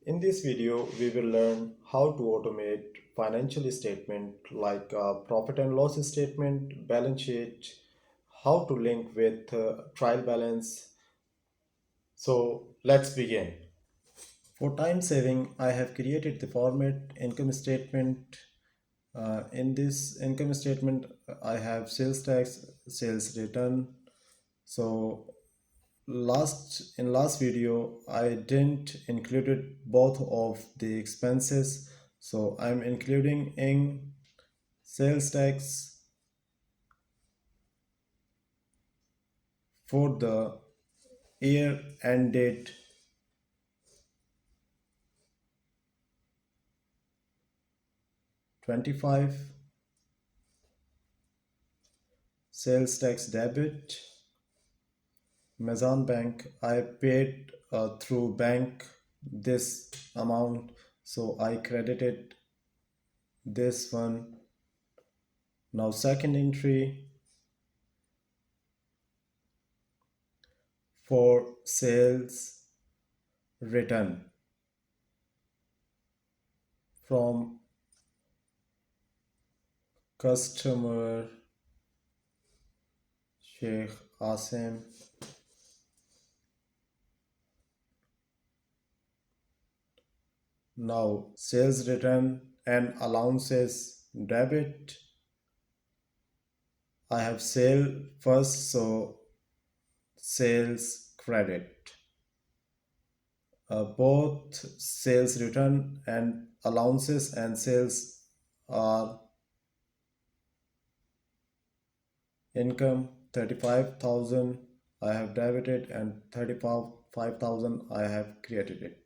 In this video, we will learn how to automate financial statement like profit and loss statement, balance sheet, how to link with trial balance. So let's begin. For time saving, I have created the format income statement. In this income statement, I have sales tax, sales return. So last video I didn't included both of the expenses, so I'm including in sales tax for the year ended 25, sales tax debit, Amazon Bank. I paid through bank this amount, so I credited this one. Now second entry for sales return from customer Sheikh Asim. Now sales return and allowances debit. I have sale first, so sales credit. Both sales return and allowances and sales are income. 35,000 I have debited and 35,000 I have created.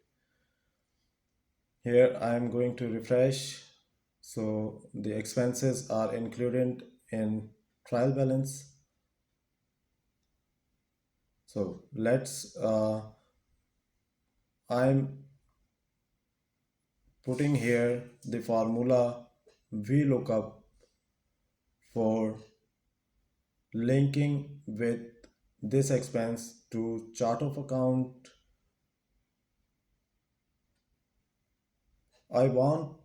Here I am going to refresh. So the expenses are included in trial balance. So I'm putting here the formula VLOOKUP for linking with this expense to chart of account. I want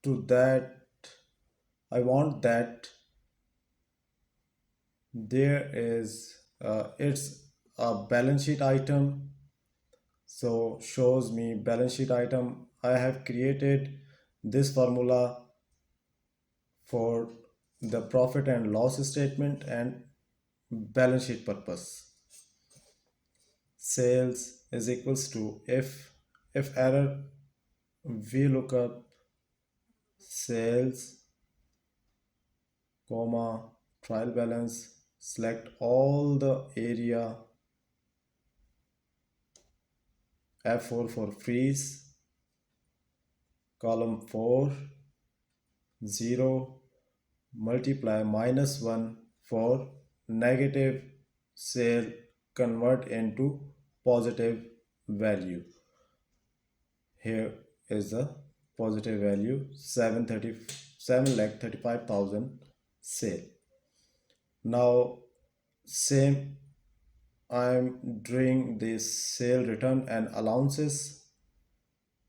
to that I want that there is it's a balance sheet item, so shows me balance sheet item. I have created this formula for the profit and loss statement and balance sheet purpose. Sales is equals to if error we look up sales comma trial balance, select all the area, F4 for freeze, column 4 0, multiply -1 for negative sale, convert into positive value. Here is the positive value 7,35,000 sale. Now same I'm doing this sale return and allowances.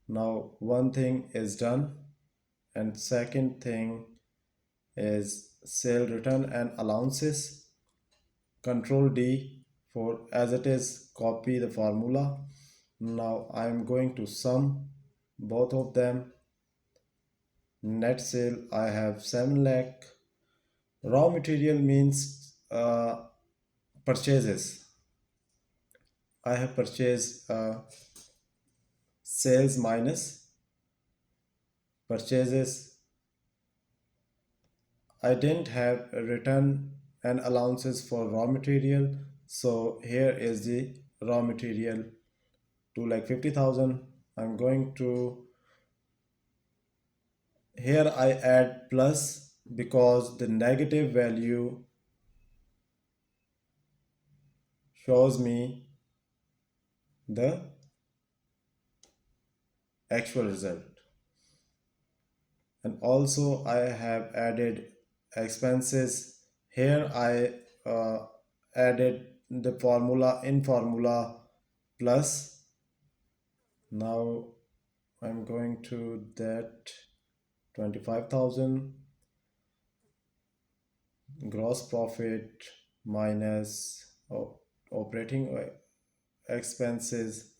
Now one thing is done and second thing is sale return and allowances. Control D for as it is, copy the formula. Now I'm going to sum both of them. Net sale I have 7 lakh. Raw material means purchases. I have purchased sales minus purchases. I didn't have a return and allowances for raw material, so here is the raw material 2,50,000. I'm going to here I add plus because the negative value shows me the actual result. And also I have added expenses. Here I added the formula in formula plus. Now I'm going to that 25,000 gross profit minus operating expenses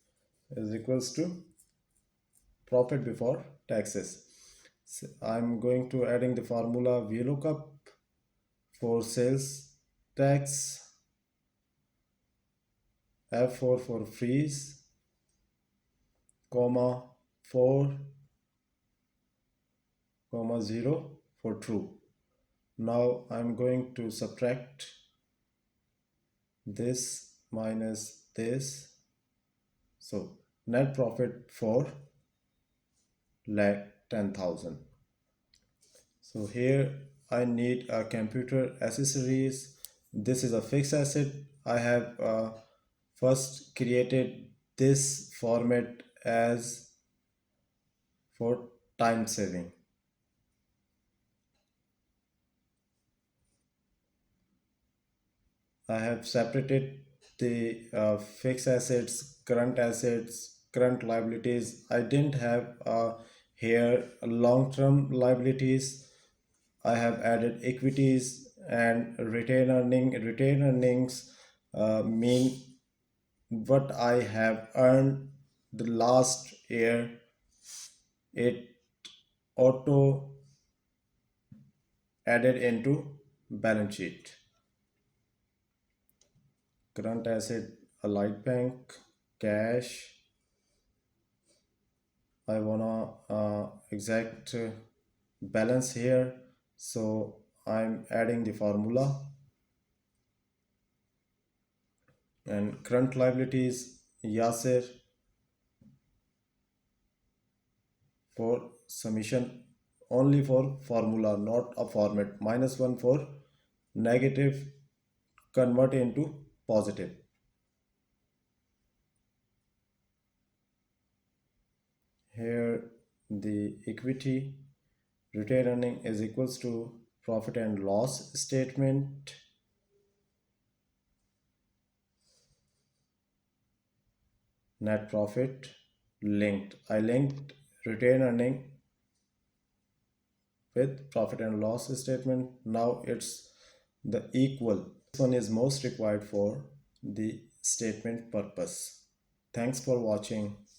is equals to profit before taxes. So I'm going to adding the formula VLOOKUP for sales tax, F4 for freeze, comma 4, comma 0 for true. Now I'm going to subtract this minus this. So net profit for lakh 10,000. So here I need a computer accessories. This is a fixed asset. I have first created this format as for time saving. I have separated the fixed assets, current liabilities. I didn't have here long-term liabilities. I have added equities and retain earning. Retain earnings mean what I have earned the last year. It auto added into balance sheet. Current asset, a light bank, cash. I wanna exact balance here, so I'm adding the formula. And current liabilities, Yasir, for summation, only for formula, not a format. -1 for negative, convert into positive. Here the equity retain earning is equals to profit and loss statement, net profit linked. I linked retain earning with profit and loss statement. Now it's the equal. This one is most required for the statement purpose. Thanks for watching.